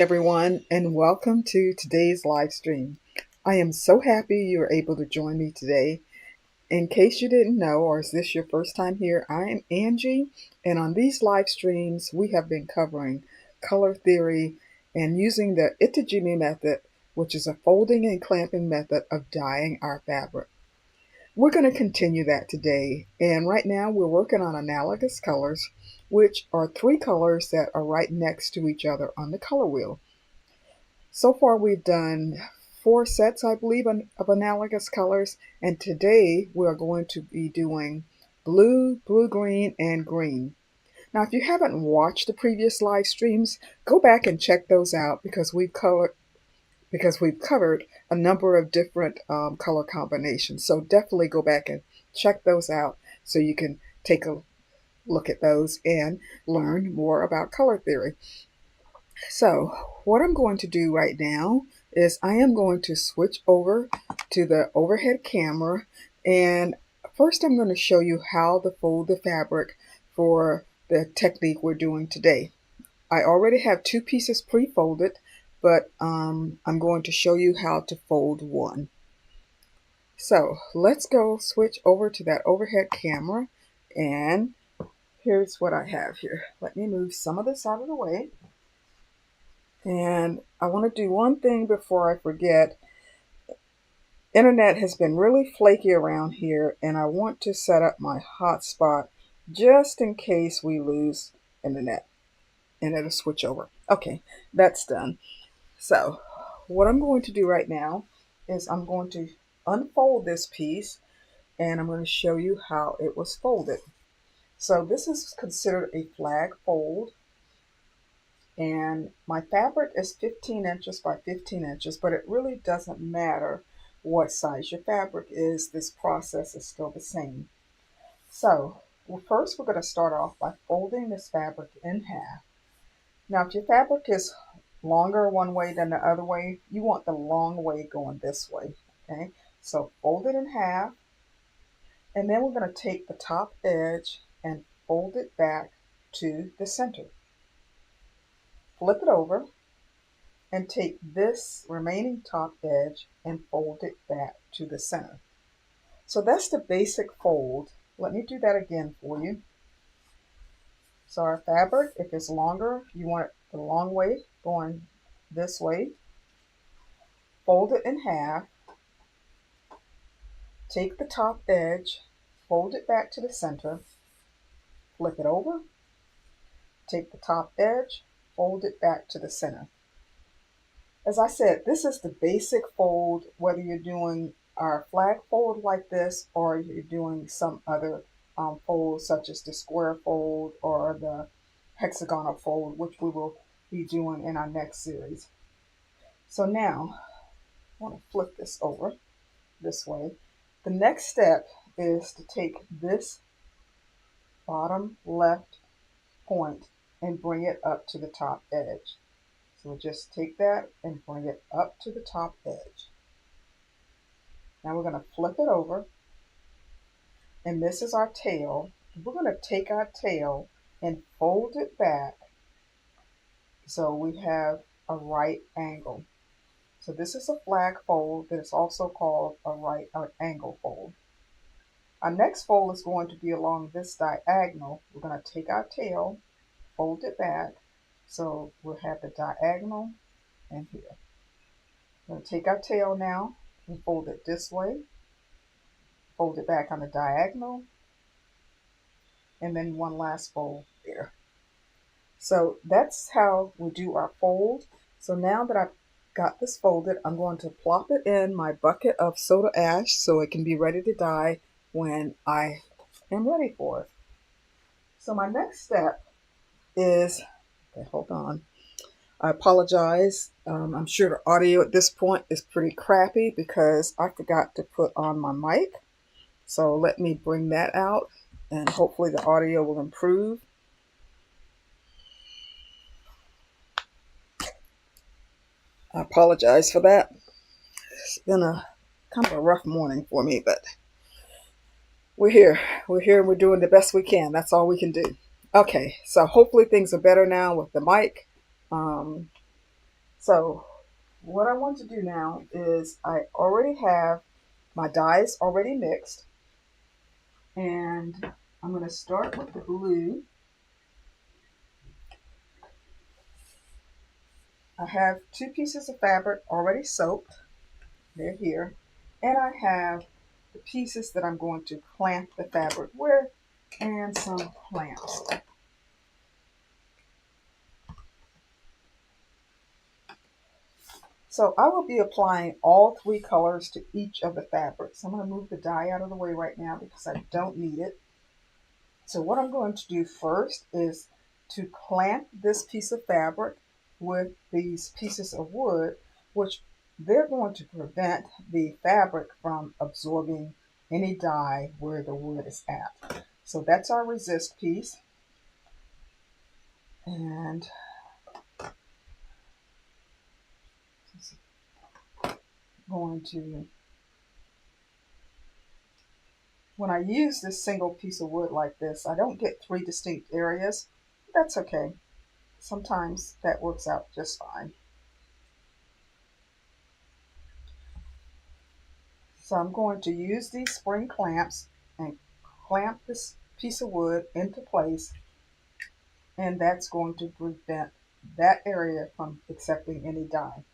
Everyone, and welcome to today's live stream. I am so happy you're able to join me today. In case you didn't know, or is this your first time here, I am Angie, and on these live streams, we have been covering color theory and using the Itajimi method, which is a folding and clamping method of dyeing our fabric. We're going to continue that today, and right now we're working on analogous colors, which are three colors that are right next to each other on the color wheel. So far, we've done four sets, I believe, of analogous colors, and today we are going to be doing blue, blue-green, and green. Now, if you haven't watched the previous live streams, go back and check those out because we've covered a number of different color combinations. So definitely go back and check those out so you can take a look at those and learn more about color theory. So what I'm going to do right now is I am going to switch over to the overhead camera, and first I'm going to show you how to fold the fabric for the technique we're doing today. I already have two pieces pre-folded, but I'm going to show you how to fold one. So let's go switch over to that overhead camera, and here's what I have here. Let me move some of this out of the way. And I want to do one thing before I forget. Internet has been really flaky around here, and I want to set up my hotspot just in case we lose internet, and it'll switch over. Okay, that's done. So what I'm going to do right now is I'm going to unfold this piece, and I'm going to show you how it was folded. So this is considered a flag fold. And my fabric is 15 inches by 15 inches, but it really doesn't matter what size your fabric is. This process is still the same. So first we're going to start off by folding this fabric in half. Now if your fabric is longer one way than the other way, you want the long way going this way. Okay, so fold it in half, and then we're going to take the top edge and fold it back to the center. Flip it over and take this remaining top edge and fold it back to the center. So that's the basic fold. Let me do that again for you. So our fabric, if it's longer, you want it the long way going this way. Fold it in half. Take the top edge, fold it back to the center, flip it over, take the top edge, fold it back to the center. As I said, this is the basic fold, whether you're doing our flag fold like this or you're doing some other fold such as the square fold or the hexagonal fold, which we will be doing in our next series. So now, I want to flip this over this way. The next step is to take this bottom left point and bring it up to the top edge. So we'll just take that and bring it up to the top edge. Now we're going to flip it over, and this is our tail. We're going to take our tail and fold it back so we have a right angle. So this is a flag fold that is also called a right angle fold. Our next fold is going to be along this diagonal. We're going to take our tail, fold it back, so we'll have the diagonal and here. We're going to take our tail now and fold it this way, fold it back on the diagonal, and then one last fold there. So that's how we do our fold. So now that I've got this folded, I'm going to plop it in my bucket of soda ash so it can be ready to dye when I am ready for it. So my next step is, okay, hold on. I apologize. I'm sure the audio at this point is pretty crappy because I forgot to put on my mic. So let me bring that out and hopefully the audio will improve. I apologize for that. It's been a kind of a rough morning for me, but we're here. We're here and we're doing the best we can. That's all we can do. Okay, so hopefully things are better now with the mic. So what I want to do now is I already have my dyes already mixed, and I'm going to start with the blue. I have 2 pieces of fabric already soaked. They're here. And I have the pieces that I'm going to clamp the fabric with and some clamps. So I will be applying all 3 colors to each of the fabrics. I'm going to move the dye out of the way right now because I don't need it. So what I'm going to do first is to clamp this piece of fabric with these pieces of wood, which they're going to prevent the fabric from absorbing any dye where the wood is at. So that's our resist piece. And going to, when I use this single piece of wood like this, I don't get 3 distinct areas. That's okay. Sometimes that works out just fine. So I'm going to use these spring clamps and clamp this piece of wood into place, and that's going to prevent that area from accepting any dye.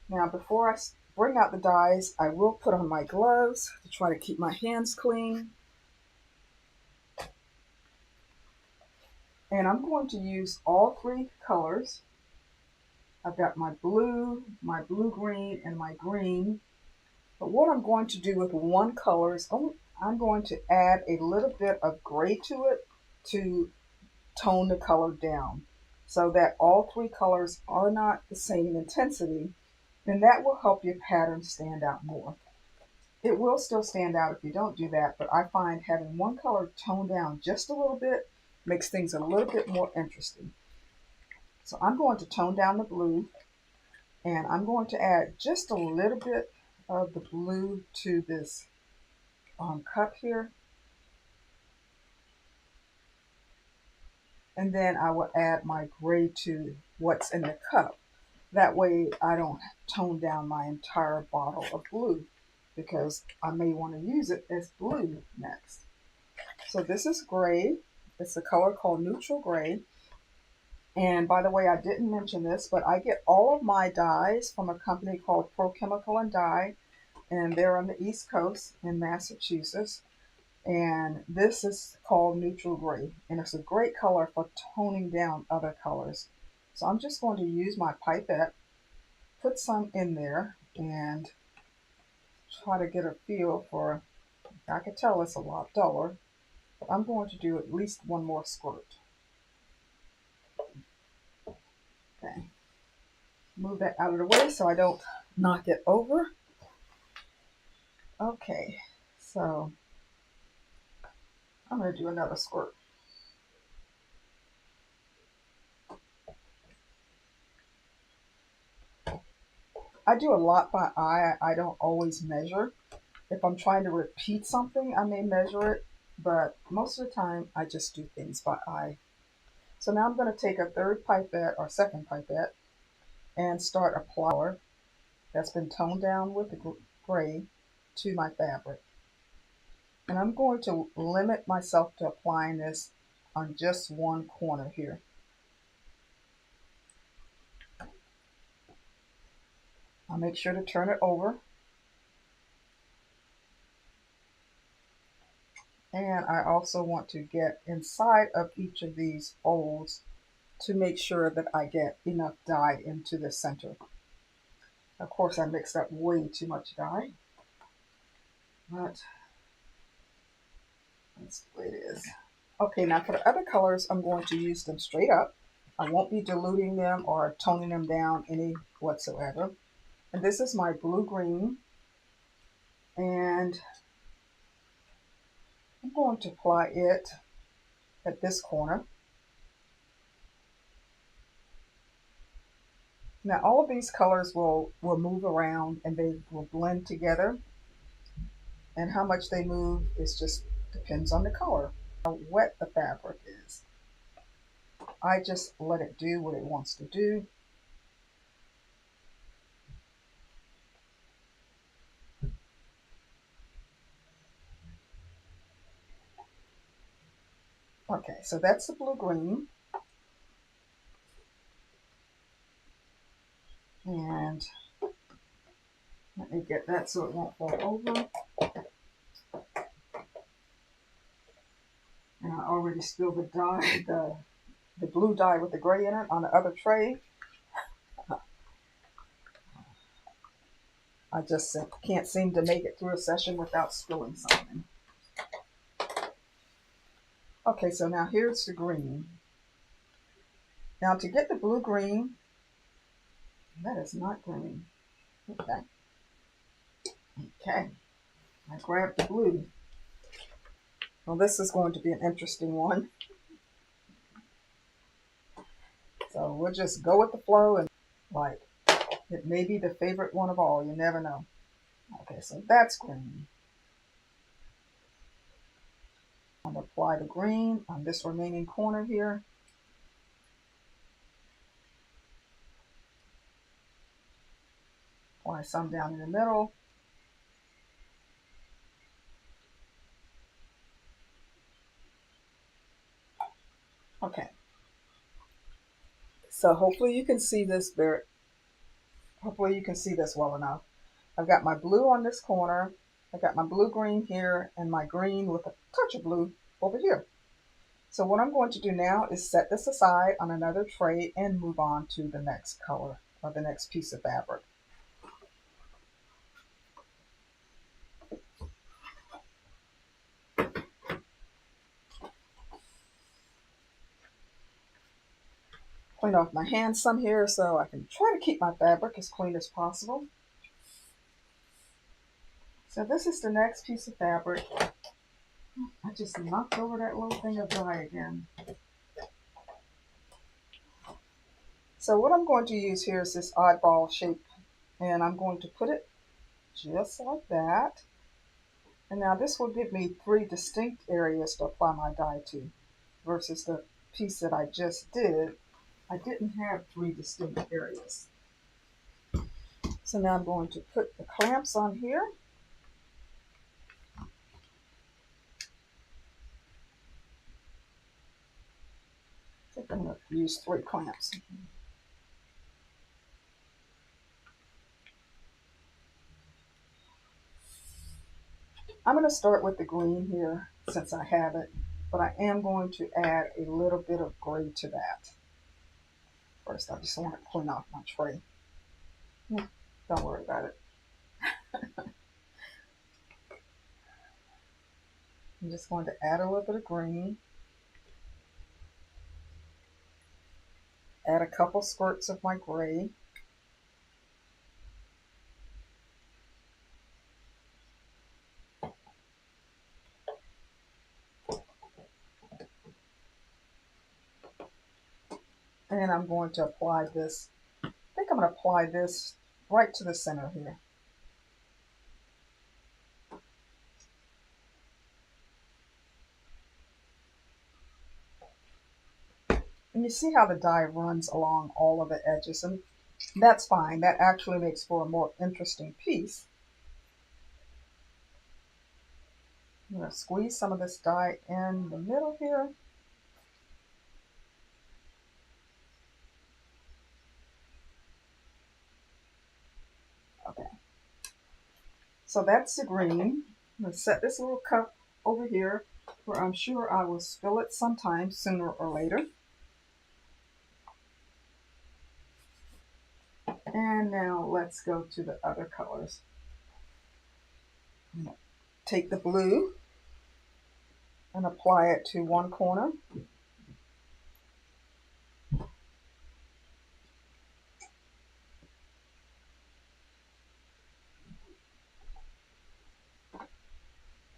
Now before I bring out the dyes, I will put on my gloves to try to keep my hands clean. And I'm going to use all 3 colors. I've got my blue-green, and my green. But what I'm going to do with one color is I'm going to add a little bit of gray to it to tone the color down so that all 3 colors are not the same intensity, and that will help your pattern stand out more. It will still stand out if you don't do that, but I find having one color toned down just a little bit makes things a little bit more interesting. So I'm going to tone down the blue, and I'm going to add just a little bit of the blue to this cup here. And then I will add my gray to what's in the cup. That way I don't tone down my entire bottle of blue because I may want to use it as blue next. So this is gray. It's a color called neutral gray. And by the way, I didn't mention this, but I get all of my dyes from a company called Pro Chemical and Dye, and they're on the East Coast in Massachusetts. And this is called neutral gray, and it's a great color for toning down other colors. So I'm just going to use my pipette, put some in there, and try to get a feel for, I can tell it's a lot duller, but I'm going to do at least one more squirt. Okay, move that out of the way so I don't knock it over. Okay, so I'm going to do another squirt. I do a lot by eye. I don't always measure. If I'm trying to repeat something, I may measure it, but most of the time I just do things by eye. So now I'm going to take a third pipette or second pipette and start applying that's been toned down with the gray to my fabric. And I'm going to limit myself to applying this on just one corner here. I'll make sure to turn it over. And I also want to get inside of each of these folds to make sure that I get enough dye into the center. Of course, I mixed up way too much dye, but that's the way it is. Okay, now for the other colors, I'm going to use them straight up. I won't be diluting them or toning them down any whatsoever. And this is my blue-green, and I'm going to apply it at this corner. Now all of these colors will move around and they will blend together, and how much they move is just depends on the color, how wet the fabric is. I just let it do what it wants to do. Okay, so that's the blue-green. And let me get that so it won't fall over. And I already spilled the dye, the blue dye with the gray in it on the other tray. I just can't seem to make it through a session without spilling something. Okay, so now here's the green. Now to get the blue-green, that is not green. Okay. Okay. I grabbed the blue. Well, this is going to be an interesting one. So we'll just go with the flow and like it may be the favorite one of all. You never know. Okay, so that's green. I'm going to apply the green on this remaining corner here. Apply some down in the middle. Okay. So hopefully you can see this hopefully you can see this well enough. I've got my blue on this corner. I got my blue-green here and my green with a touch of blue over here. So what I'm going to do now is set this aside on another tray and move on to the next color or the next piece of fabric. Clean off my hands some here so I can try to keep my fabric as clean as possible. So this is the next piece of fabric. I just knocked over that little thing of dye again. So what I'm going to use here is this oddball shape, and I'm going to put it just like that. And now this will give me 3 distinct areas to apply my dye to, versus the piece that I just did. I didn't have 3 distinct areas. So now I'm going to put the clamps on here. I think I'm going to use 3 clamps. I'm going to start with the green here since I have it, but I am going to add a little bit of gray to that. First, I just want to clean off my tray. Don't worry about it. I'm just going to add a little bit of green. Add a couple squirts of my gray. And I'm going to apply this. I think I'm going to apply this right to the center here. And you see how the dye runs along all of the edges, and that's fine. That actually makes for a more interesting piece. I'm going to squeeze some of this dye in the middle here. Okay. So that's the green. I'm going to set this little cup over here where I'm sure I will spill it sometime sooner or later. And now let's go to the other colors. I'm going to take the blue and apply it to one corner.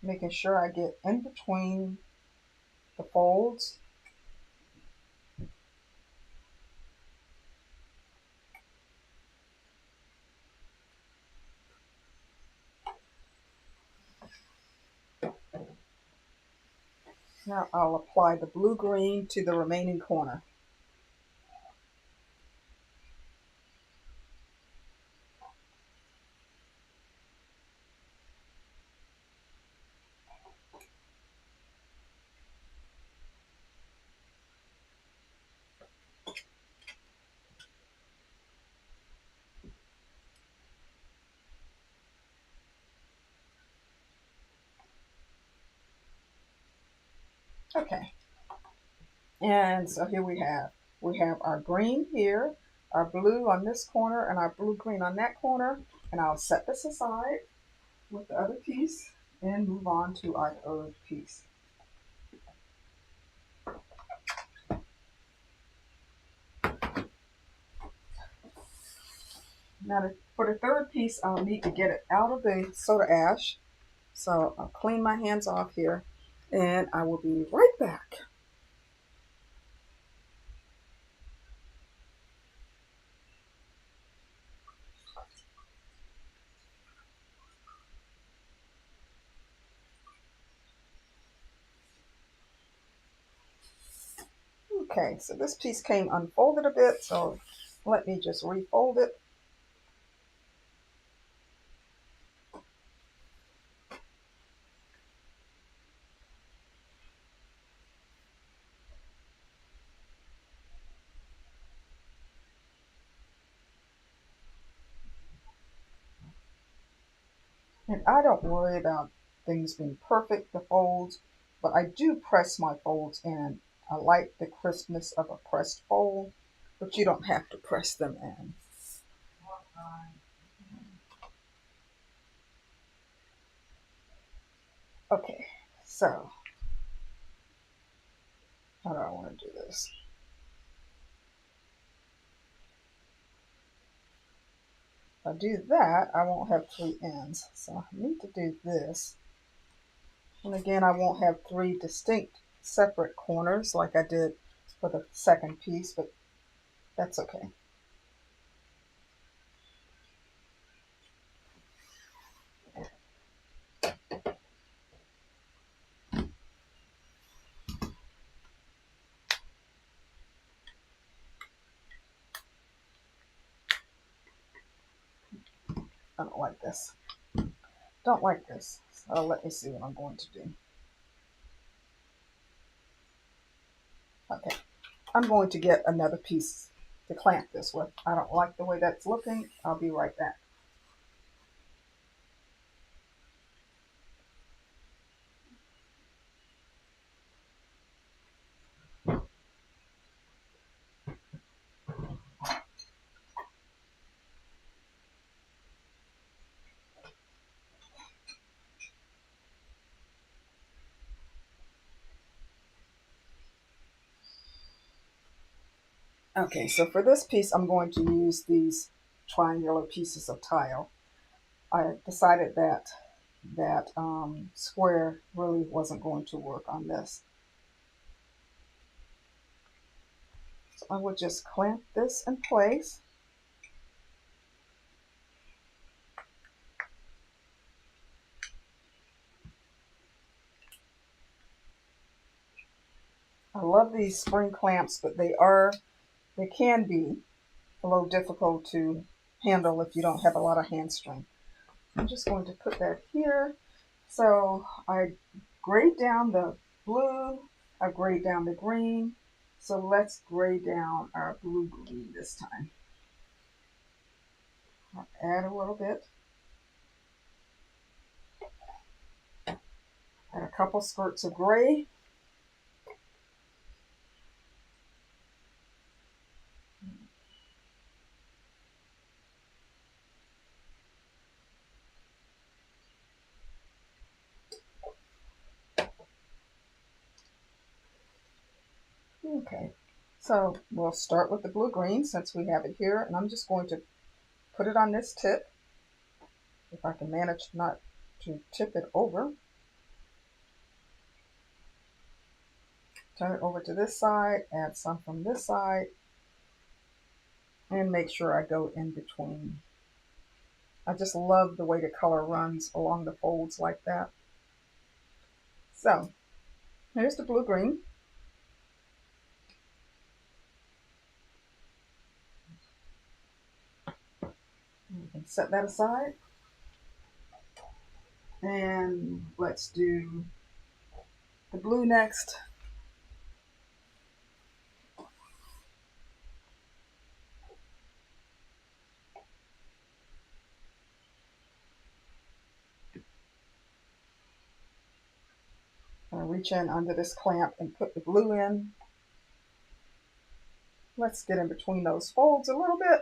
Making sure I get in between the folds. Now I'll apply the blue-green to the remaining corner. Okay, and so here we have our green here, our blue on this corner, and our blue green on that corner. And I'll set this aside with the other piece and move on to our third piece. Now for the third piece, I'll need to get it out of the soda ash. So I'll clean my hands off here and I will be right back. Okay, so this piece came unfolded a bit, so let me just refold it. And I don't worry about things being perfect, the folds, but I do press my folds in. I like the crispness of a pressed fold, but you don't have to press them in. Okay, so how do I want to do this? If I do that, I won't have three ends. So I need to do this. And again, I won't have three distinct separate corners like I did for the second piece, but that's okay. I don't like this. Don't like this. So let me see what I'm going to do. Okay, I'm going to get another piece to clamp this with. I don't like the way that's looking. I'll be right back. Okay, so for this piece, I'm going to use these triangular pieces of tile. I decided that square really wasn't going to work on this. So I would just clamp this in place. I love these spring clamps, but they can be a little difficult to handle if you don't have a lot of hand strength. I'm just going to put that here. So I grayed down the blue, I grayed down the green. So let's gray down our blue green this time. I'll add a little bit. Add a couple skirts of gray. Okay, so we'll start with the blue green since we have it here, and I'm just going to put it on this tip. If I can manage not to tip it over. Turn it over to this side, add some from this side, and make sure I go in between. I just love the way the color runs along the folds like that. So here's the blue green. You can set that aside. And let's do the blue next. reach in under this clamp and put the glue in. Let's get in between those folds a little bit.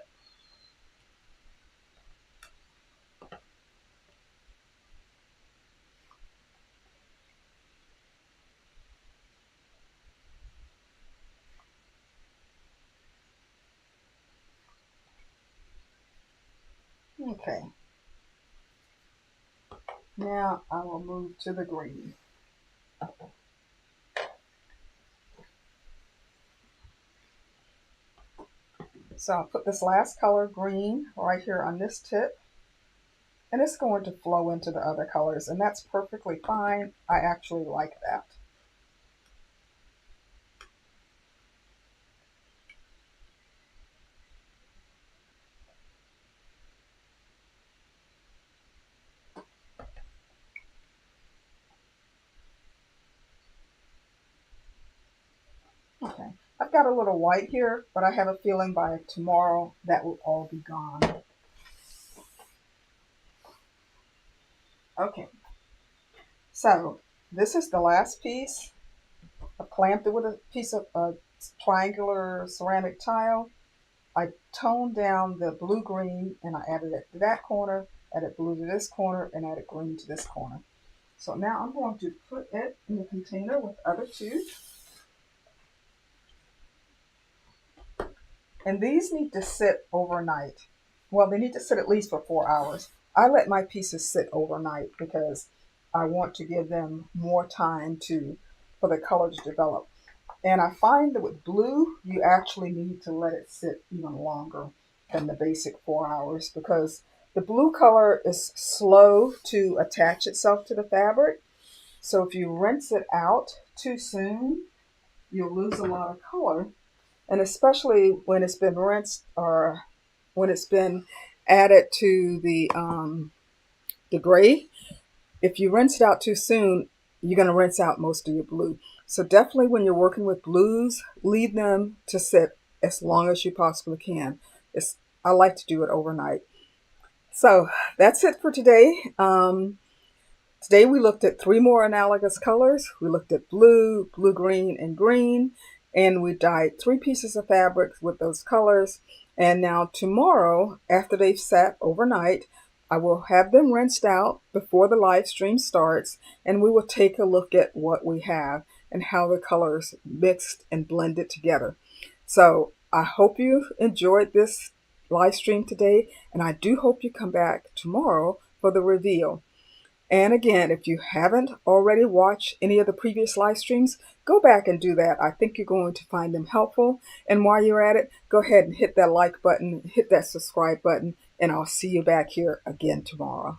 Okay. Now I will move to the green. So I'll put this last color, green, right here on this tip. And it's going to flow into the other colors, and that's perfectly fine. I actually like that. Okay, I've got a little white here, but I have a feeling by tomorrow that will all be gone. Okay, so this is the last piece. I've clamped it with a piece of triangular ceramic tile. I toned down the blue-green and I added it to that corner, added blue to this corner, and added green to this corner. So now I'm going to put it in the container with the other two. And these need to sit overnight. Well, they need to sit at least for 4 hours. I let my pieces sit overnight because I want to give them more time for the color to develop. And I find that with blue, you actually need to let it sit even longer than the basic 4 hours because the blue color is slow to attach itself to the fabric. So if you rinse it out too soon, you'll lose a lot of color. And especially when it's been rinsed or when it's been added to the gray, if you rinse it out too soon, you're going to rinse out most of your blue. So definitely when you're working with blues, leave them to sit as long as you possibly can. I like to do it overnight. So that's it for today. Today we looked at 3 more analogous colors. We looked at blue, blue-green, and green. And we dyed 3 pieces of fabric with those colors. And now tomorrow, after they've sat overnight, I will have them rinsed out before the live stream starts. And we will take a look at what we have and how the colors mixed and blended together. So I hope you enjoyed this live stream today. And I do hope you come back tomorrow for the reveal. And again, if you haven't already watched any of the previous live streams, go back and do that. I think you're going to find them helpful. And while you're at it, go ahead and hit that like button, hit that subscribe button, and I'll see you back here again tomorrow.